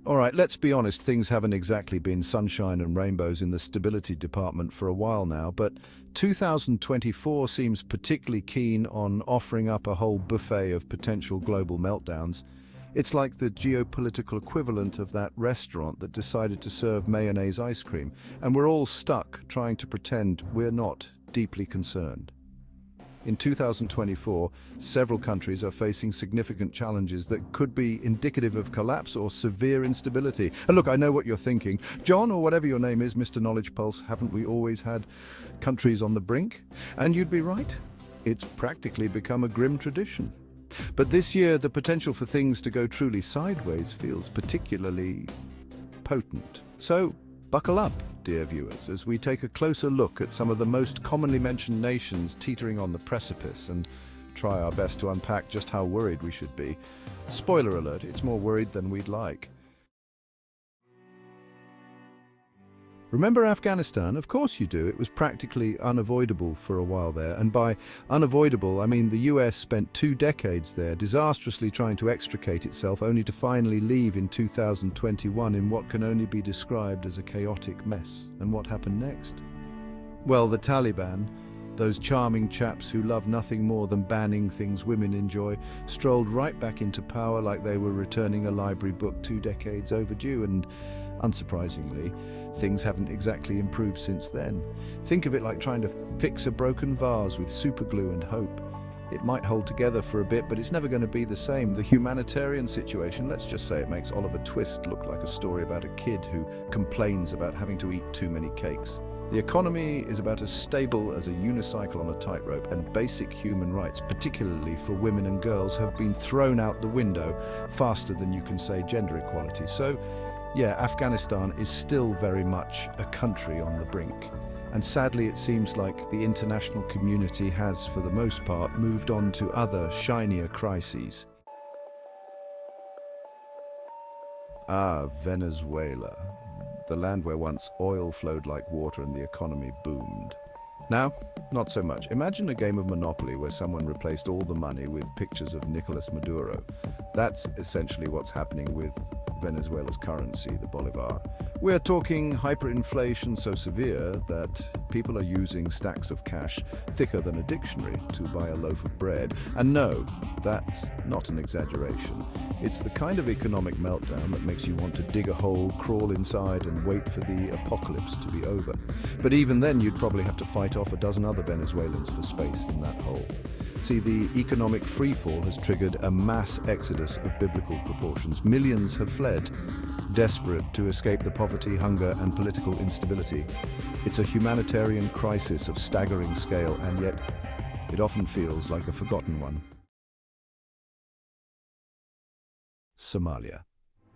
All right, let's be honest, things haven't exactly been sunshine and rainbows in the stability department for a while now, but 2024 seems particularly keen on offering up a whole buffet of potential global meltdowns. It's like the geopolitical equivalent of that restaurant that decided to serve mayonnaise ice cream, and we're all stuck trying to pretend we're not deeply concerned. In 2024, several countries are facing significant challenges that could be indicative of collapse or severe instability. And look, I know what you're thinking. John, or whatever your name is, Mr. Knowledge Pulse, haven't we always had countries on the brink? And you'd be right. It's practically become a grim tradition. But this year, the potential for things to go truly sideways feels particularly potent. So, buckle up, dear viewers, as we take a closer look at some of the most commonly mentioned nations teetering on the precipice and try our best to unpack just how worried we should be. Spoiler alert, it's more worried than we'd like. Remember Afghanistan? Of course you do. It was practically unavoidable for a while there. And by unavoidable, I mean the US spent 2 decades there, disastrously trying to extricate itself, only to finally leave in 2021 in what can only be described as a chaotic mess. And what happened next? Well, the Taliban, those charming chaps who love nothing more than banning things women enjoy, strolled right back into power like they were returning a library book 2 decades overdue, and unsurprisingly, things haven't exactly improved since then. Think of it like trying to fix a broken vase with superglue and hope. It might hold together for a bit, but it's never going to be the same. The humanitarian situation, let's just say it makes Oliver Twist look like a story about a kid who complains about having to eat too many cakes. The economy is about as stable as a unicycle on a tightrope, and basic human rights, particularly for women and girls, have been thrown out the window faster than you can say gender equality. So, yeah, Afghanistan is still very much a country on the brink. And sadly, it seems like the international community has, for the most part, moved on to other, shinier crises. Ah, Venezuela. The land where once oil flowed like water and the economy boomed. Now, not so much. Imagine a game of Monopoly where someone replaced all the money with pictures of Nicolas Maduro. That's essentially what's happening with Venezuela's currency, the bolivar. We're talking hyperinflation so severe that people are using stacks of cash thicker than a dictionary to buy a loaf of bread. And no, that's not an exaggeration. It's the kind of economic meltdown that makes you want to dig a hole, crawl inside, and wait for the apocalypse to be over. But even then, you'd probably have to fight off a dozen other Venezuelans for space in that hole. See, the economic freefall has triggered a mass exodus of biblical proportions. Millions have fled, desperate to escape the poverty, hunger, and political instability. It's a humanitarian crisis of staggering scale, and yet it often feels like a forgotten one. Somalia.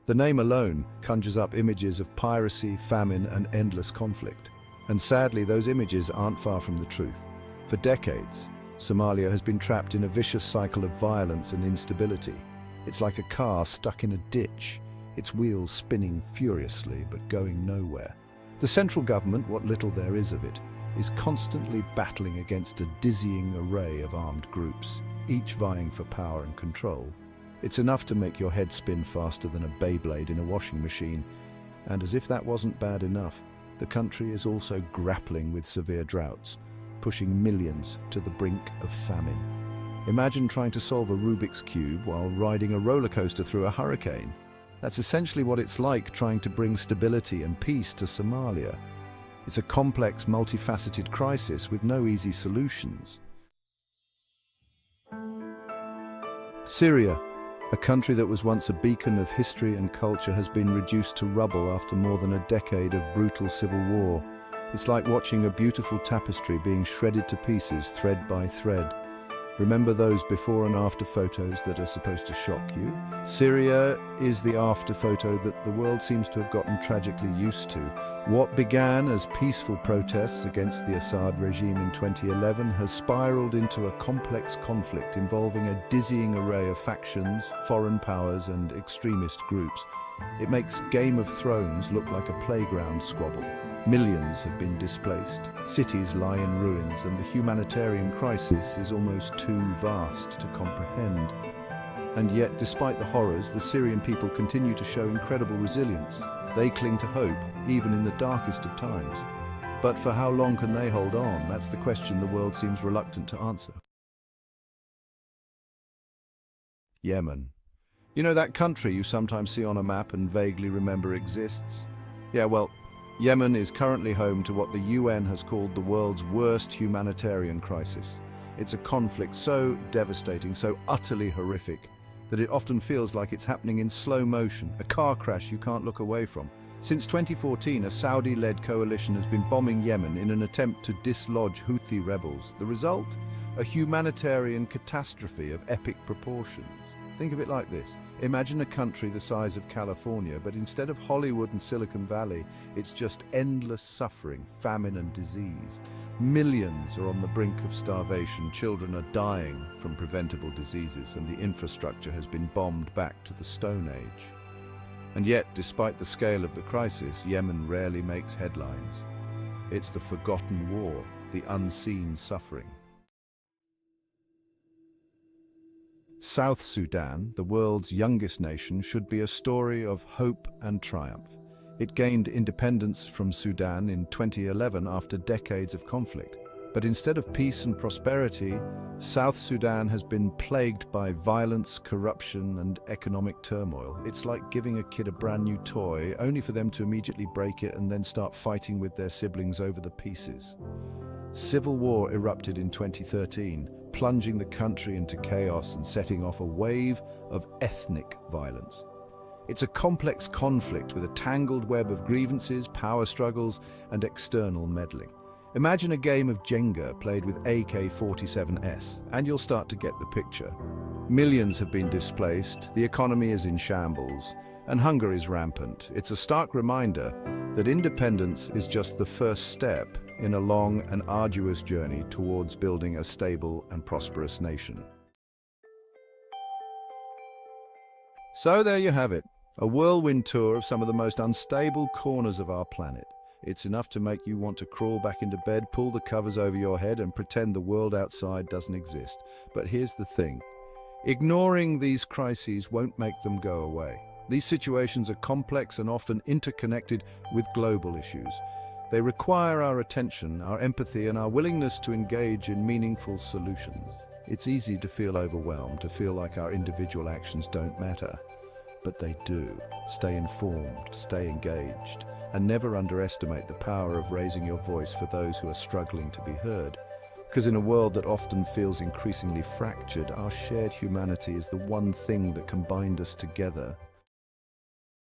The name alone conjures up images of piracy, famine, and endless conflict. And sadly, those images aren't far from the truth. For decades, Somalia has been trapped in a vicious cycle of violence and instability. It's like a car stuck in a ditch, its wheels spinning furiously but going nowhere. The central government, what little there is of it, is constantly battling against a dizzying array of armed groups, each vying for power and control. It's enough to make your head spin faster than a Beyblade in a washing machine. And as if that wasn't bad enough, the country is also grappling with severe droughts, pushing millions to the brink of famine. Imagine trying to solve a Rubik's Cube while riding a roller coaster through a hurricane. That's essentially what it's like trying to bring stability and peace to Somalia. It's a complex, multifaceted crisis with no easy solutions. Syria, a country that was once a beacon of history and culture, has been reduced to rubble after more than a decade of brutal civil war. It's like watching a beautiful tapestry being shredded to pieces, thread by thread. Remember those before and after photos that are supposed to shock you? Syria is the after photo that the world seems to have gotten tragically used to. What began as peaceful protests against the Assad regime in 2011 has spiraled into a complex conflict involving a dizzying array of factions, foreign powers, and extremist groups. It makes Game of Thrones look like a playground squabble. Millions have been displaced, cities lie in ruins, and the humanitarian crisis is almost too vast to comprehend. And yet, despite the horrors, the Syrian people continue to show incredible resilience. They cling to hope, even in the darkest of times. But for how long can they hold on? That's the question the world seems reluctant to answer. Yemen. You know that country you sometimes see on a map and vaguely remember exists? Yeah, well, Yemen is currently home to what the UN has called the world's worst humanitarian crisis. It's a conflict so devastating, so utterly horrific, that it often feels like it's happening in slow motion, a car crash you can't look away from. Since 2014, a Saudi-led coalition has been bombing Yemen in an attempt to dislodge Houthi rebels. The result? A humanitarian catastrophe of epic proportions. Think of it like this. Imagine a country the size of California, but instead of Hollywood and Silicon Valley, it's just endless suffering, famine and disease. Millions are on the brink of starvation, children are dying from preventable diseases, and the infrastructure has been bombed back to the Stone Age. And yet, despite the scale of the crisis, Yemen rarely makes headlines. It's the forgotten war, the unseen suffering. South Sudan, the world's youngest nation, should be a story of hope and triumph. It gained independence from Sudan in 2011 after decades of conflict. But instead of peace and prosperity, South Sudan has been plagued by violence, corruption, and economic turmoil. It's like giving a kid a brand new toy, only for them to immediately break it and then start fighting with their siblings over the pieces. Civil war erupted in 2013, plunging the country into chaos and setting off a wave of ethnic violence. It's a complex conflict with a tangled web of grievances, power struggles, and external meddling. Imagine a game of Jenga played with AK-47s, and you'll start to get the picture. Millions have been displaced, the economy is in shambles, and hunger is rampant. It's a stark reminder that independence is just the first step in a long and arduous journey towards building a stable and prosperous nation. So there you have it, a whirlwind tour of some of the most unstable corners of our planet. It's enough to make you want to crawl back into bed, pull the covers over your head, and pretend the world outside doesn't exist. But here's the thing. Ignoring these crises won't make them go away. These situations are complex and often interconnected with global issues. They require our attention, our empathy, and our willingness to engage in meaningful solutions. It's easy to feel overwhelmed, to feel like our individual actions don't matter. But they do. Stay informed, stay engaged, and never underestimate the power of raising your voice for those who are struggling to be heard. Because in a world that often feels increasingly fractured, our shared humanity is the one thing that can bind us together